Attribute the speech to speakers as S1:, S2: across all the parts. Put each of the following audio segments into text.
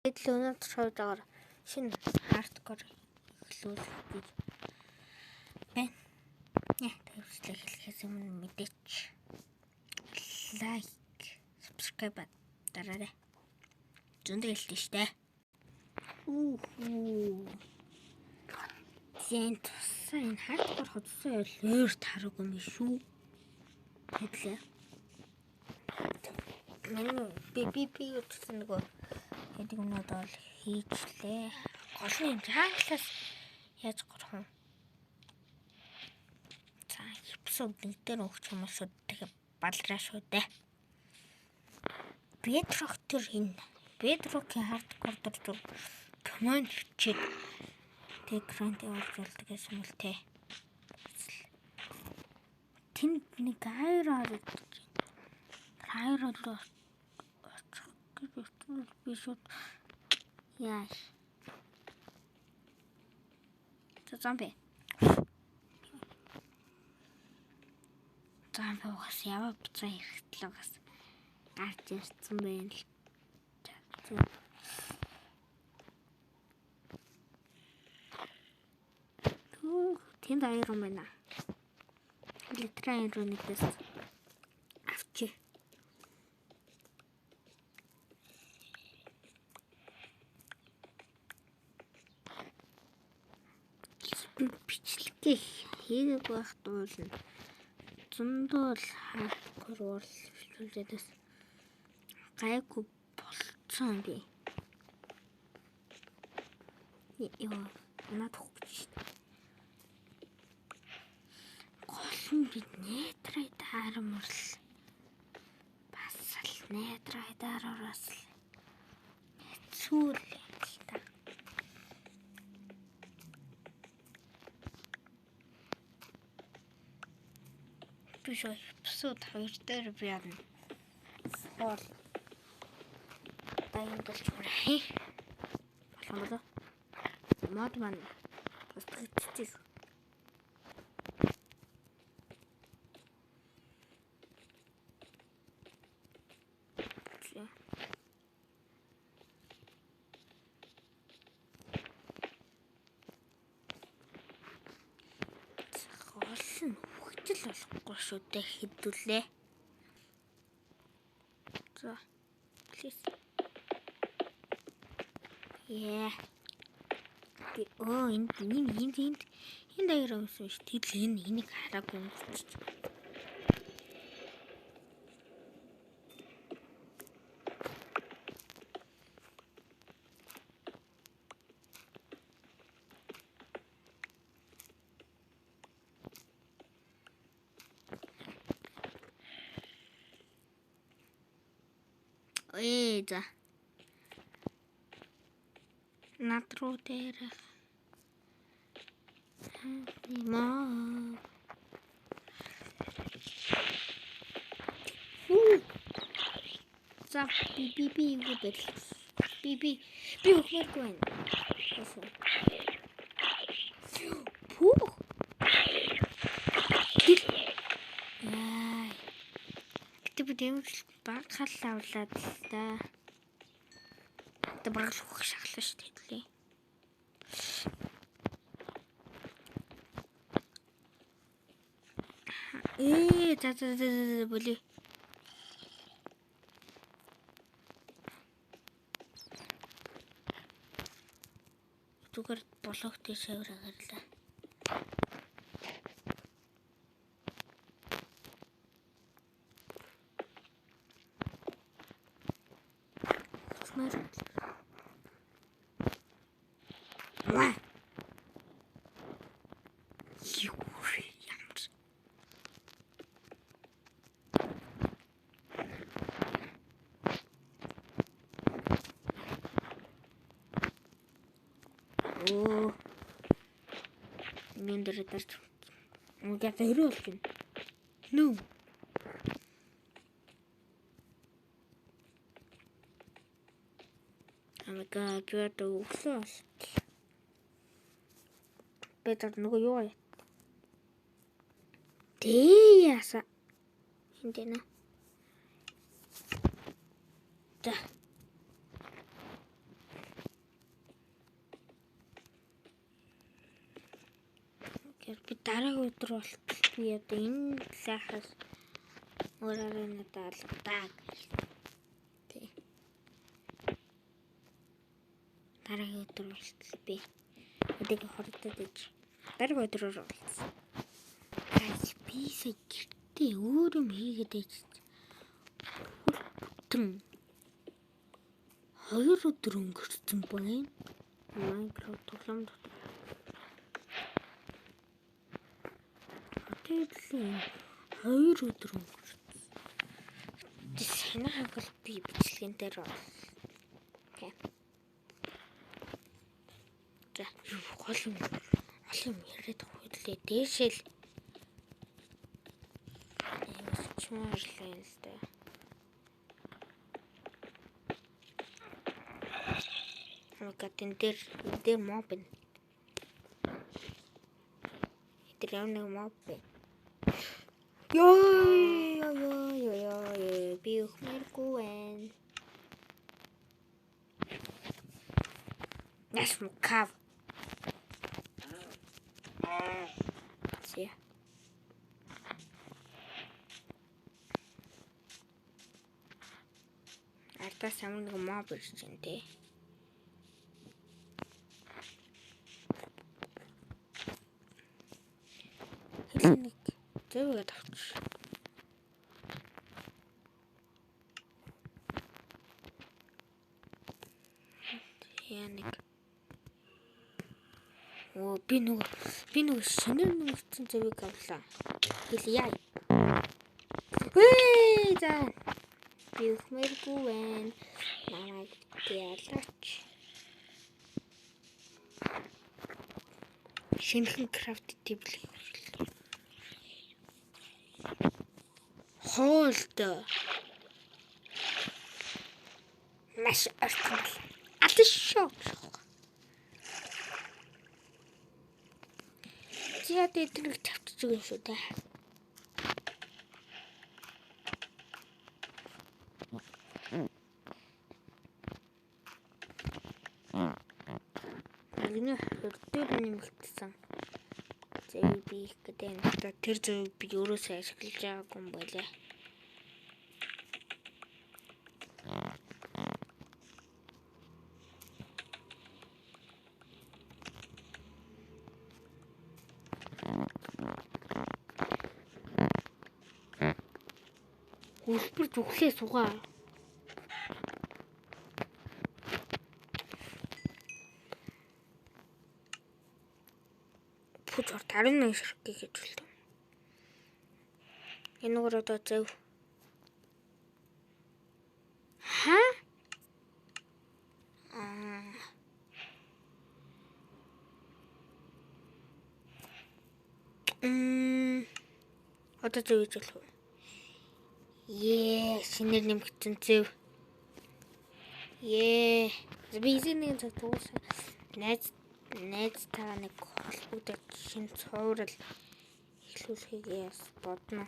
S1: Өнөөдөр шоугаар шинэ хардкор эхлүүлэх гэж байна. Тэгвчлэг хэлэхээс өмнө мэдээч лайк, subscribe дараарай. Зөндөө хэлдэг штэ. Зэн тусаа энэ хардкор hodсон өөр тараг юм шүү. Хэдлээ. Би гэсэн нөгөө гэдэг юмнууд бол хийчлээ. Голны юм хааглаас яаж горох юм. За эпизод нэг дээр өгч хүмүүсүүд тэгээ балраа шүү дээ. Bedrock төр энэ Bedrock-ийн хардкор төр команд чиг тэгрэнд явуулж болдог гэсэн юм л те. Тэнд нэг хайраа бишүүд яа. Зомби угаас яваа буцаа хэрэгтэй л угаас гарч ирсэн байна л. Тэнд аяр юм байна. Литрэн рүүнээс авчи. Бичлэгээ хийгээг байх дуулна. Зөндөө л хардкор бичлүүлээс гайгүй болцсон би. Яа, надад хүч. Голн бид нэтрайдаар мөрл. Бас л нэтрайдаар ураас л. Хэцүү л та. Бишөө эпизод 2 дээр би яана. Бол тайм болж байна. Болоо. Мод маань бас тэгчихсэн. Голн хөвгөл болохгүй шүү дээ хэдүүлээ. За. Please. Yeah. Энд аяр өмсөн ш. Тэгэл энийг хараагүй юм чи. За. Натруу дээр За би хөхмөргүй байна. Пүү. Гэдэг баг халаа авлаад л та. Тэ баг хөх шахлаа шүү дээ. За болий. Зүгээр блоктэй шавраа гарлаа. Мен дээр тарч. Муга тэрөө болсон. Нүү. Амга гэрд өглөө. Бэтэр нөгөө юу яа. Яса. Хинтэнэ. За. Тэгэхээр би дараагийн өдөр болтол би одоо энэ сайхаас өөрөөр надад алгадаа гэж. Тий. Дараагийн өдөр болтол би өдөг хордод иж дараагийн өдрөөр болцсон. Гайс би сая гэртээ өөр юм хийгээд ижиж. Бүтэн 2 өдөр өнгөрсөн байна. Майнкрафт тоглоом дотор. Тэглэн 2 өдөр өнгөрсөн. Санаа хавал би бичлэгэн дээр бол. Окей. За, гол юм яриад хөөдлөө дээшэл. Чмарлаа л да. Гатын дээр моб байна. Тэр нэг моб байна. Ёо би ухмэргүй байна. Нас мукав. Си. Артаа самын нэг моб ирж байна те. Нэг зөвгөө тавч. Яник. Оо би нэг шинээр нэгсэн зөвийг авлаа. Хэл яа. Ээ за. Би ухмэргүй байна. Намайг ялаач. Шинхэн крафт тиблээ. Hold. Маш артал. Атшоо. Яа тэтгэх тавьчих юм шүү дээ. Миний хөрдөр нэмэгдсэн. Зөв би их гэдэг нь тэр зөв би өөрөөсөө ашиглаж байгаагүй юм байлаа. Үлбэр зүглээ сугаа. Пүчор тарин ширхэг гэж хэлдэг. Энэ өөр одоо зөв. Ха? Одоо зөв гэж хэлв. Шинээр нэмэгдсэн зөв. Би эзэн цаг туусаа. Найз таа нэг холбогдож шин цуврал эхлүүлэхийг яас бодно.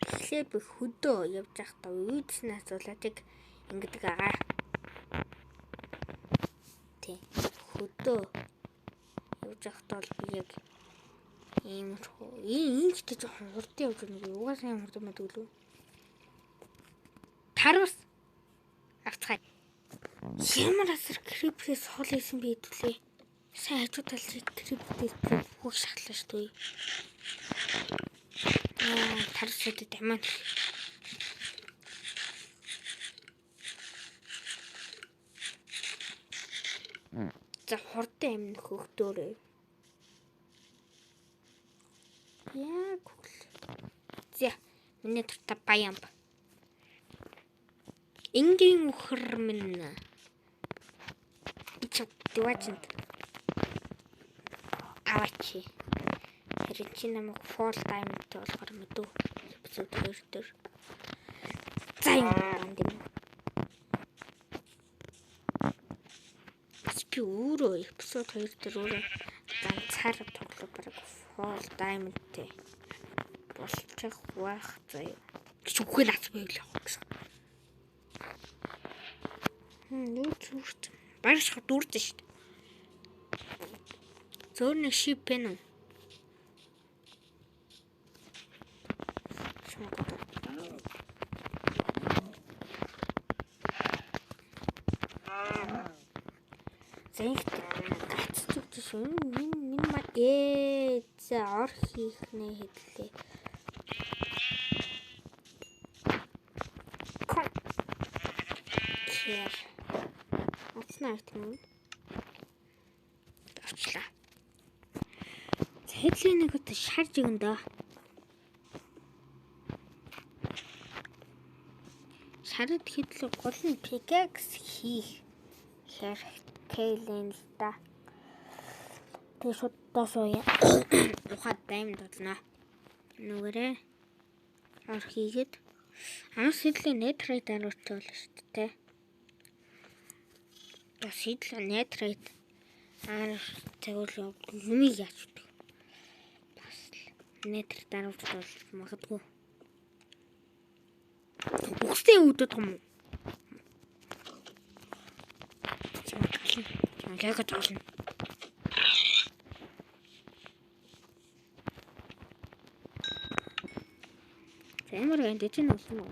S1: Тэгэхээр би хөдөө явж байхдаа үйдсэн асуултыг ингэдэг агаа. Тий. Хөдөө явж байхдаа би яг ийм ихтэй жоохон хурдан явж байгаа нэг угаасаа юм хурдан байдаг лөө. Тарвас авцгаа. Ямар асар крипээс хол хийсэн бэ хэвлээ. Сайн хажуу талд крипээс бүх шатлаа шүү дээ. Тарвасад тамаа. За хурдан амин хөгдөөрэй. Яг үгүй. За миний тарта баян. Ингийн ухар минь. Ичэв дивачнд. Авачи. Тэр чинь намайг full time гэдэг болохоор мэдв. Эпизод 2 дээр. За юм байна. Би өөрөө эпизод 2 дээр өөрөө ганцаараа тоглох бараг full time-тэй болчих байх заяа. Чи үгүй наац байл явах гэсэн. Юу зүрт. Барьж дүүрдэн шүү дээ. Зөөр нэг шип пэн үү? Гацчих энэ маа за ор хийх нэ хэдлээ. Яа. Оцнаа тийм үү? Авчлаа. Хэдлийн нэг удаа шарж өгөндөө. Шард хэдлэг гол нь пикакс хийх хэрэгтэй л да. Тэгээ шууд доосоо ухаад даймд болно. Нүгээрээ ор хийгээд анх хэдлийн нетрейт аруултаа болно шүү дээ. Бас хэдлийн нетрейт тэгвэл юм яаж вэ? Бас нетрейт аруултаа бол магадгүй. Үхсээ үүдэх юм уу? Яг таална. Зэмэр гэнэ чинь усан уу?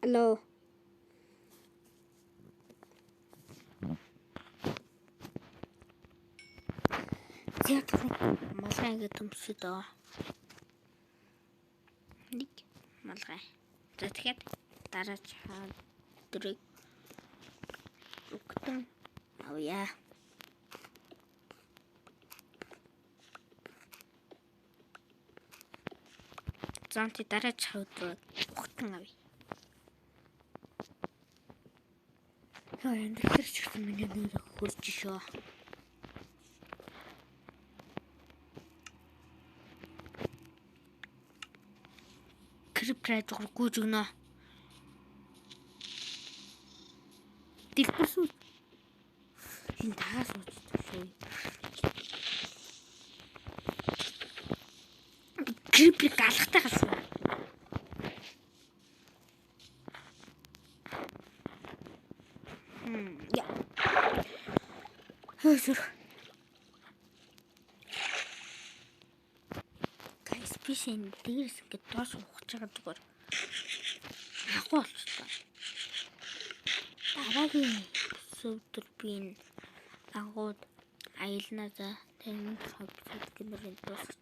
S1: Алло. Яг малгай гэдэг юм шиг доо. Нэг малгай. За тэгэхээр дараа чадрыг өгтөн авъя. Занти дараа чадрыг өгтөн авъя. Энэ хэрэг миний нэр хурж шоо. Крипрайд гүйж өгнө. Дэлбэрсэн. Энэ таас уу. Криприйг алхахтай галсан. Ja. Хөөсөр. Гайс бишэн дээрс ингээд доош ухаж байгаа зүгээр. Ахгүй болчихлоо. Дараагийн өдөр би энэ агууд аялнаа за тэрний хавцад гэмэрэн дуусах